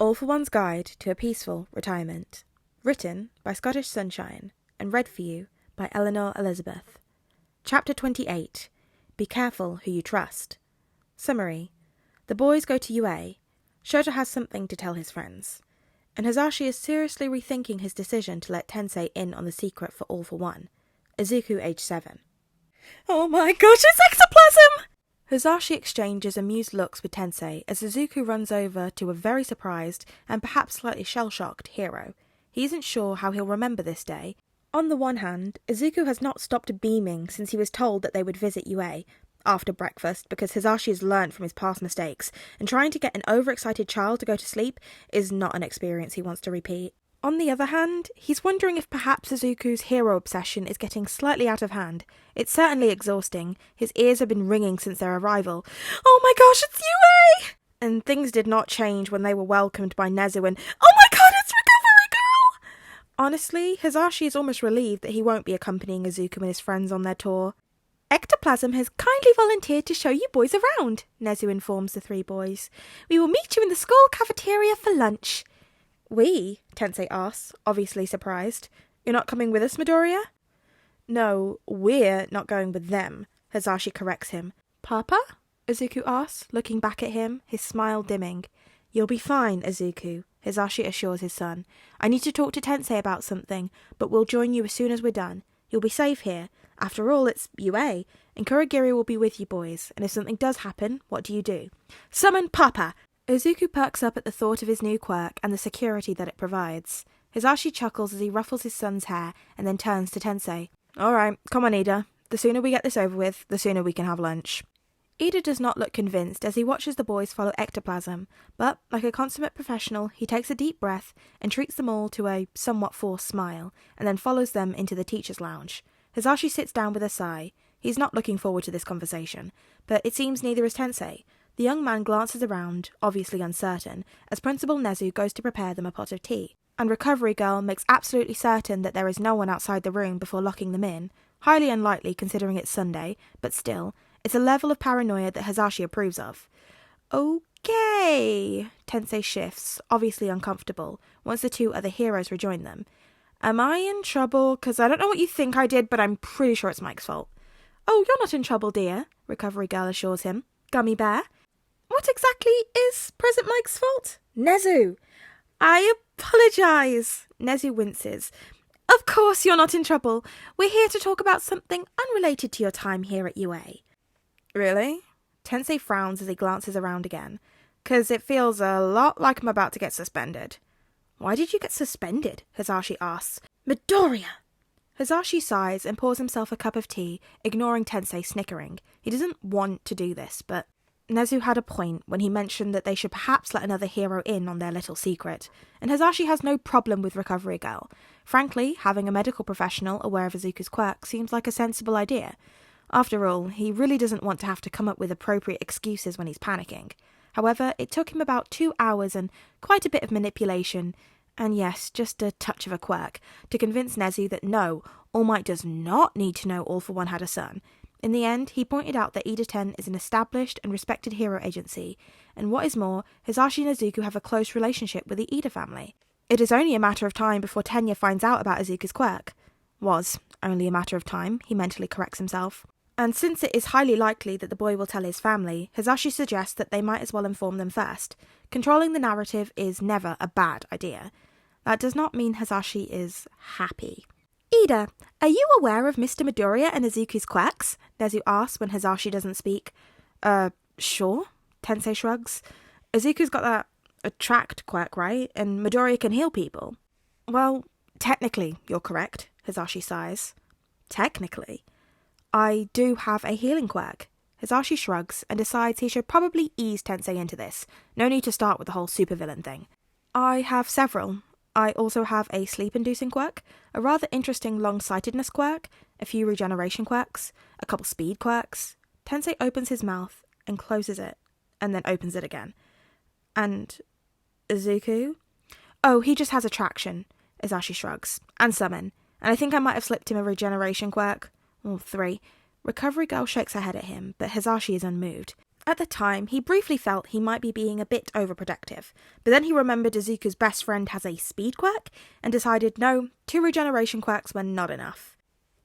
All for One's Guide to a Peaceful Retirement. Written by ScottishSunshine and read for you by Eleanor Elizabeth. Chapter 28. Be Careful Who You Trust. Summary. The boys go to UA. Shota has something to tell his friends. And Hazashi is seriously rethinking his decision to let Tensei in on the secret for All for One. Izuku, age 7. Oh my gosh, it's ectoplasm! Hazashi exchanges amused looks with Tensei as Izuku runs over to a very surprised and perhaps slightly shell-shocked hero. He isn't sure how he'll remember this day. On the one hand, Izuku has not stopped beaming since he was told that they would visit UA after breakfast because Hazashi has learnt from his past mistakes, and trying to get an overexcited child to go to sleep is not an experience he wants to repeat. On the other hand, he's wondering if perhaps Izuku's hero obsession is getting slightly out of hand. It's certainly exhausting. His ears have been ringing since their arrival. Oh my gosh, it's UA! And things did not change when they were welcomed by Nezu and, oh my god, it's Recovery Girl! Honestly, Hazashi is almost relieved that he won't be accompanying Izuku and his friends on their tour. Ectoplasm has kindly volunteered to show you boys around, Nezu informs the three boys. We will meet you in the school cafeteria for lunch. We? Tensei asks, obviously surprised. You're not coming with us, Midoriya? No, we're not going with them, Hazashi corrects him. Papa? Izuku asks, looking back at him, his smile dimming. You'll be fine, Izuku, Hazashi assures his son. I need to talk to Tensei about something, but we'll join you as soon as we're done. You'll be safe here. After all, it's UA, and Kurogiri will be with you boys, and if something does happen, what do you do? Summon Papa! Izuku perks up at the thought of his new quirk and the security that it provides. Hazashi chuckles as he ruffles his son's hair and then turns to Tensei. Alright, come on Ida. The sooner we get this over with, the sooner we can have lunch. Ida does not look convinced as he watches the boys follow ectoplasm, but, like a consummate professional, he takes a deep breath and treats them all to a somewhat forced smile, and then follows them into the teacher's lounge. Hazashi sits down with a sigh. He's not looking forward to this conversation, but it seems neither is Tensei. The young man glances around, obviously uncertain, as Principal Nezu goes to prepare them a pot of tea, and Recovery Girl makes absolutely certain that there is no one outside the room before locking them in. Highly unlikely considering it's Sunday, but still, it's a level of paranoia that Hazashi approves of. Okay, Tensei shifts, obviously uncomfortable, once the two other heroes rejoin them. Am I in trouble? 'Cause I don't know what you think I did, but I'm pretty sure it's Mike's fault. Oh, you're not in trouble, dear, Recovery Girl assures him. Gummy bear? What exactly is Present Mike's fault? Nezu! I apologise. Nezu winces. Of course you're not in trouble. We're here to talk about something unrelated to your time here at UA. Really? Tensei frowns as he glances around again, 'cause it feels a lot like I'm about to get suspended. Why did you get suspended? Hazashi asks. Midoriya! Hazashi sighs and pours himself a cup of tea, ignoring Tensei snickering. He doesn't want to do this, but Nezu had a point when he mentioned that they should perhaps let another hero in on their little secret, and Hazashi has no problem with Recovery Girl. Frankly, having a medical professional aware of Izuku's quirk seems like a sensible idea. After all, he really doesn't want to have to come up with appropriate excuses when he's panicking. However, it took him about 2 hours and quite a bit of manipulation, and yes, just a touch of a quirk, to convince Nezu that no, All Might does not need to know All for One had a son. In the end, he pointed out that Ida 10 is an established and respected hero agency, and what is more, Hazashi and Izuku have a close relationship with the Ida family. It is only a matter of time before Tenya finds out about Izuku's quirk. Was only a matter of time, he mentally corrects himself. And since it is highly likely that the boy will tell his family, Hazashi suggests that they might as well inform them first. Controlling the narrative is never a bad idea. That does not mean Hazashi is happy. Ida, are you aware of Mr. Midoriya and Izuku's quirks? Nezu asks when Hazashi doesn't speak. Sure, Tensei shrugs. Izuku's got that attract quirk, right? And Midoriya can heal people. Well, technically, you're correct, Hazashi sighs. Technically? I do have a healing quirk. Hazashi shrugs and decides he should probably ease Tensei into this. No need to start with the whole supervillain thing. I have several. I also have a sleep-inducing quirk, a rather interesting long-sightedness quirk, a few regeneration quirks, a couple speed quirks. Tensei opens his mouth and closes it, and then opens it again. And Izuku? Oh, he just has attraction, Hazashi shrugs, and summon. And I think I might have slipped him a regeneration quirk. Or 3. Recovery Girl shakes her head at him, but Hazashi is unmoved. At the time, he briefly felt he might be being a bit overprotective, but then he remembered Izuku's best friend has a speed quirk, and decided no, 2 regeneration quirks were not enough.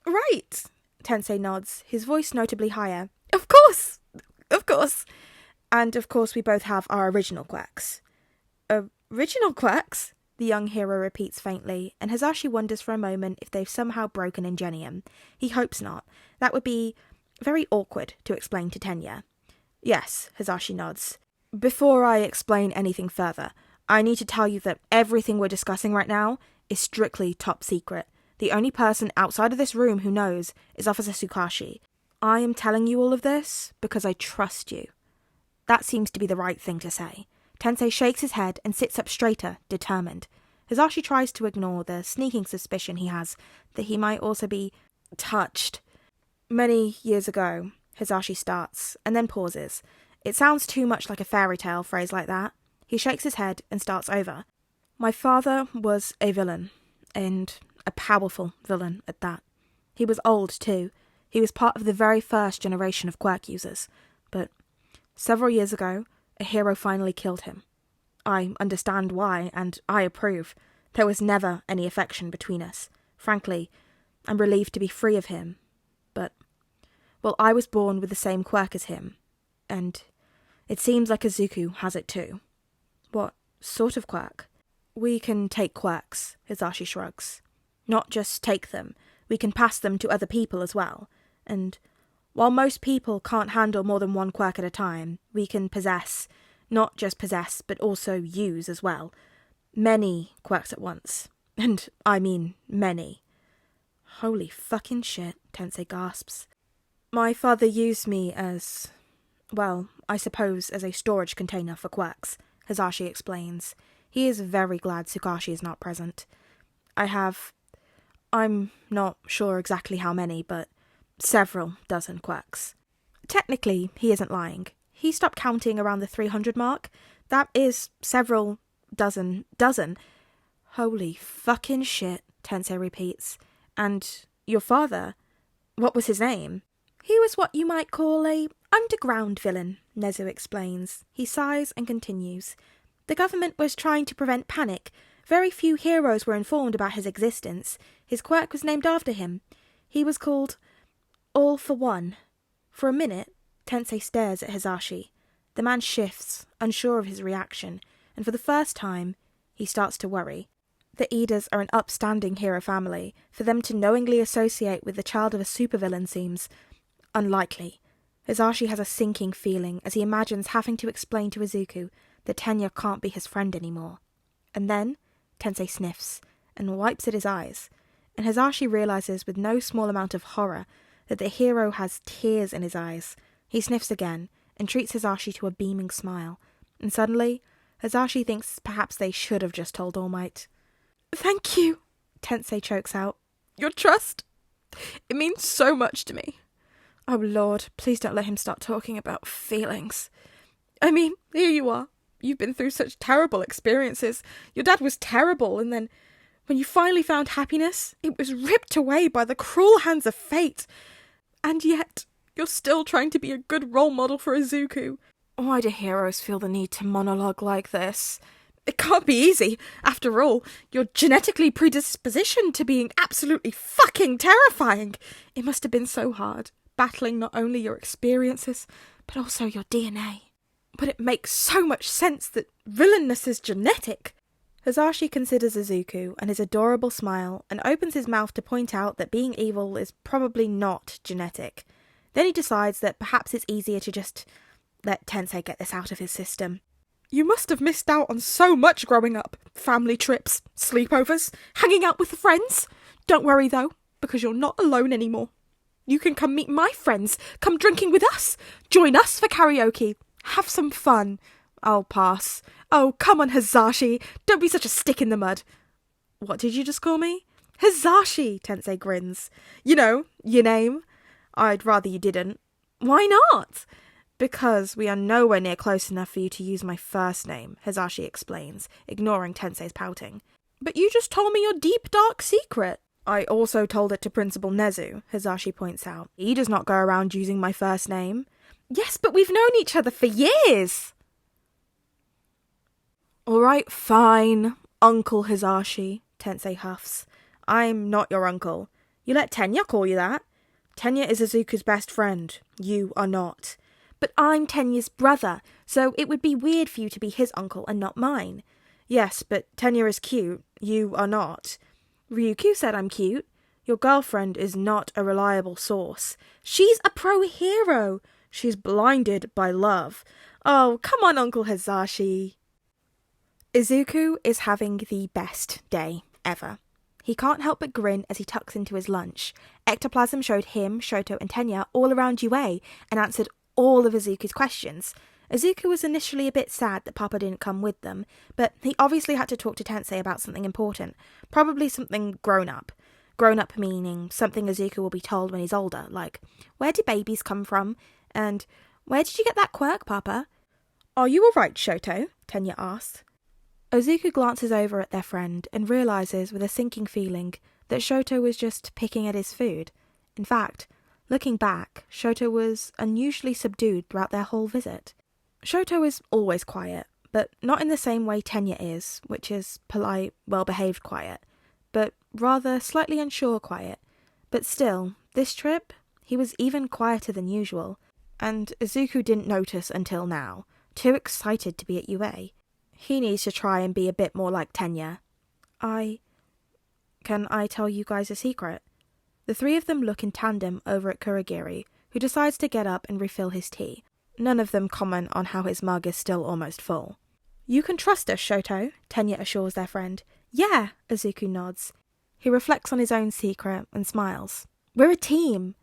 Right, Tensei nods, his voice notably higher. Of course! Of course! And of course we both have our original quirks. Original quirks? The young hero repeats faintly, and Hazashi wonders for a moment if they've somehow broken Ingenium. He hopes not. That would be very awkward to explain to Tenya. Yes, Hazashi nods. Before I explain anything further, I need to tell you that everything we're discussing right now is strictly top secret. The only person outside of this room who knows is Officer Tsukashi. I am telling you all of this because I trust you. That seems to be the right thing to say. Tensei shakes his head and sits up straighter, determined. Hazashi tries to ignore the sneaking suspicion he has that he might also be touched. Many years ago, Hazashi starts, and then pauses. It sounds too much like a fairy tale phrase like that. He shakes his head and starts over. My father was a villain, and a powerful villain at that. He was old too. He was part of the very first generation of quirk users. But several years ago, a hero finally killed him. I understand why, and I approve. There was never any affection between us. Frankly, I'm relieved to be free of him. But, well, I was born with the same quirk as him, and it seems like Izuku has it too. What sort of quirk? We can take quirks, Hazashi shrugs. Not just take them, we can pass them to other people as well. And while most people can't handle more than one quirk at a time, we can possess, not just possess, but also use as well. Many quirks at once. And I mean many. Holy fucking shit, Tensei gasps. My father used me as, well, I suppose as a storage container for quirks, Hazashi explains. He is very glad Tsukashi is not present. I'm not sure exactly how many, but several dozen quirks. Technically, he isn't lying. He stopped counting around the 300 mark. That is several dozen. Holy fucking shit, Tensei repeats. And your father, what was his name? He was what you might call a underground villain, Nezu explains. He sighs and continues. The government was trying to prevent panic. Very few heroes were informed about his existence. His quirk was named after him. He was called All for One. For a minute, Tensei stares at Hazashi. The man shifts, unsure of his reaction, and for the first time, he starts to worry. The Idas are an upstanding hero family. For them to knowingly associate with the child of a supervillain seems unlikely. Hazashi has a sinking feeling as he imagines having to explain to Izuku that Tenya can't be his friend anymore. And then, Tensei sniffs and wipes at his eyes, and Hazashi realizes with no small amount of horror that the hero has tears in his eyes. He sniffs again and treats Hazashi to a beaming smile, and suddenly, Hazashi thinks perhaps they should have just told All Might. Thank you, Tensei chokes out. Your trust, it means so much to me. Oh Lord, please don't let him start talking about feelings. I mean, here you are. You've been through such terrible experiences. Your dad was terrible, and then when you finally found happiness, it was ripped away by the cruel hands of fate. And yet, you're still trying to be a good role model for Izuku. Why do heroes feel the need to monologue like this? It can't be easy. After all, you're genetically predispositioned to being absolutely fucking terrifying. It must have been so hard, battling not only your experiences, but also your DNA. But it makes so much sense that villainness is genetic. Hazashi considers Izuku and his adorable smile and opens his mouth to point out that being evil is probably not genetic. Then he decides that perhaps it's easier to just let Tensei get this out of his system. You must have missed out on so much growing up. Family trips, sleepovers, hanging out with friends. Don't worry though, because you're not alone anymore. You can come meet my friends, come drinking with us, join us for karaoke, have some fun. I'll pass. Oh, come on, Hazashi, don't be such a stick in the mud. What did you just call me? Hazashi, Tensei grins. You know, your name. I'd rather you didn't. Why not? Because we are nowhere near close enough for you to use my first name, Hazashi explains, ignoring Tensei's pouting. But you just told me your deep, dark secret. I also told it to Principal Nezu, Hazashi points out. He does not go around using my first name. Yes, but we've known each other for years. All right, fine, Uncle Hizashi, Tensei huffs. I'm not your uncle. You let Tenya call you that? Tenya is Izuku's best friend. You are not. But I'm Tenya's brother, so it would be weird for you to be his uncle and not mine. Yes, but Tenya is cute. You are not. Ryukyu said I'm cute. Your girlfriend is not a reliable source. She's a pro-hero. She's blinded by love. Oh, come on, Uncle Hizashi. Izuku is having the best day ever. He can't help but grin as he tucks into his lunch. Ectoplasm showed him, Shoto and Tenya all around UA and answered all of Izuku's questions. Izuku was initially a bit sad that Papa didn't come with them, but he obviously had to talk to Tensei about something important, probably something grown-up. Grown-up meaning something Izuku will be told when he's older, like, where do babies come from? And, where did you get that quirk, Papa? Are you alright, Shoto? Tenya asks. Izuku glances over at their friend and realises with a sinking feeling that Shoto was just picking at his food. In fact, looking back, Shoto was unusually subdued throughout their whole visit. Shoto is always quiet, but not in the same way Tenya is, which is polite, well-behaved quiet, but rather slightly unsure quiet. But still, this trip, he was even quieter than usual, and Izuku didn't notice until now, too excited to be at UA. He needs to try and be a bit more like Tenya. Can I tell you guys a secret? The three of them look in tandem over at Kurogiri, who decides to get up and refill his tea. None of them comment on how his mug is still almost full. You can trust us, Shoto, Tenya assures their friend. Yeah, Izuku nods. He reflects on his own secret and smiles. We're a team.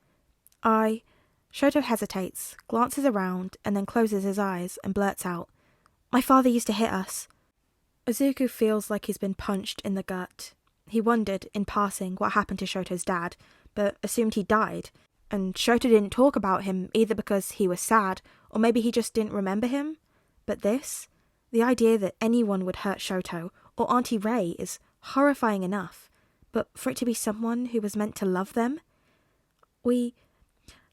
Shoto hesitates, glances around, and then closes his eyes and blurts out, My father used to hit us. Izuku feels like he's been punched in the gut. He wondered, in passing, what happened to Shoto's dad, but assumed he died. And Shoto didn't talk about him either because he was sad, or maybe he just didn't remember him. But this, the idea that anyone would hurt Shoto, or Auntie Ray, is horrifying enough. But for it to be someone who was meant to love them? We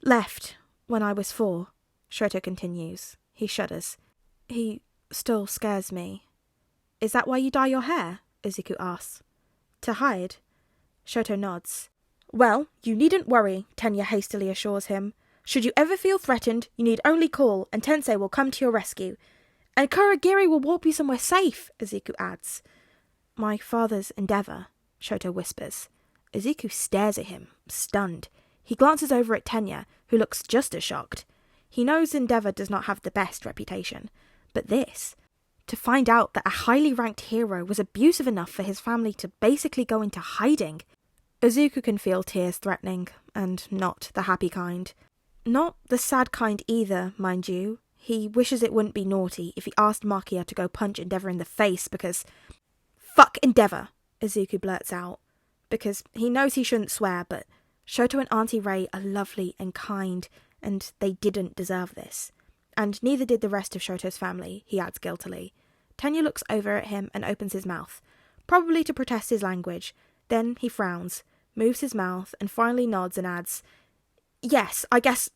left when I was 4, Shoto continues. He shudders. He still scares me. Is that why you dye your hair? Izuku asks. To hide. Shoto nods. Well, you needn't worry, Tenya hastily assures him. Should you ever feel threatened, you need only call, and Tensei will come to your rescue. And Kurogiri will warp you somewhere safe, Izuku adds. My father's endeavour, Shoto whispers. Izuku stares at him, stunned. He glances over at Tenya, who looks just as shocked. He knows Endeavour does not have the best reputation. But this, to find out that a highly ranked hero was abusive enough for his family to basically go into hiding. Izuku can feel tears threatening, and not the happy kind. Not the sad kind either, mind you. He wishes it wouldn't be naughty if he asked Makia to go punch Endeavour in the face because... Fuck Endeavour, Izuku blurts out. Because he knows he shouldn't swear, but Shoto and Auntie Ray are lovely and kind, and they didn't deserve this. And neither did the rest of Shoto's family, he adds guiltily. Tenya looks over at him and opens his mouth, probably to protest his language. Then he frowns, moves his mouth, and finally nods and adds, Yes, I guess...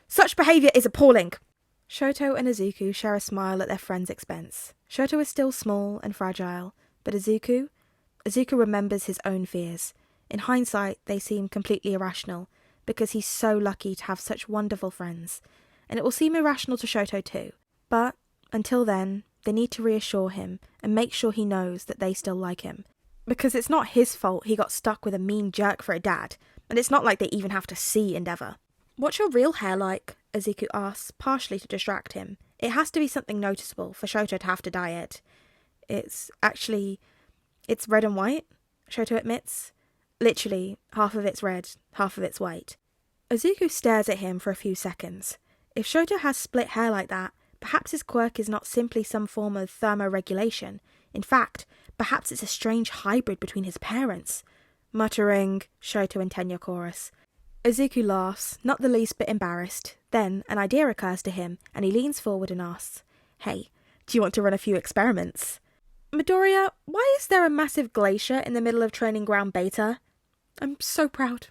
Such behaviour is appalling. Shoto and Izuku share a smile at their friend's expense. Shoto is still small and fragile, but Izuku remembers his own fears. In hindsight, they seem completely irrational, because he's so lucky to have such wonderful friends. And it will seem irrational to Shoto too. But, until then, they need to reassure him and make sure he knows that they still like him. Because it's not his fault he got stuck with a mean jerk for a dad, and it's not like they even have to see Endeavour. What's your real hair like? Izuku asks, partially to distract him. It has to be something noticeable for Shoto to have to dye it. It's red and white, Shoto admits. Literally, half of it's red, half of it's white. Izuku stares at him for a few seconds. If Shoto has split hair like that, perhaps his quirk is not simply some form of thermoregulation. In fact, perhaps it's a strange hybrid between his parents. Muttering, Shoto and Tenya chorus. Izuku laughs, not the least bit embarrassed. Then an idea occurs to him, and he leans forward and asks, Hey, do you want to run a few experiments? Midoriya, why is there a massive glacier in the middle of Training Ground Beta? I'm so proud.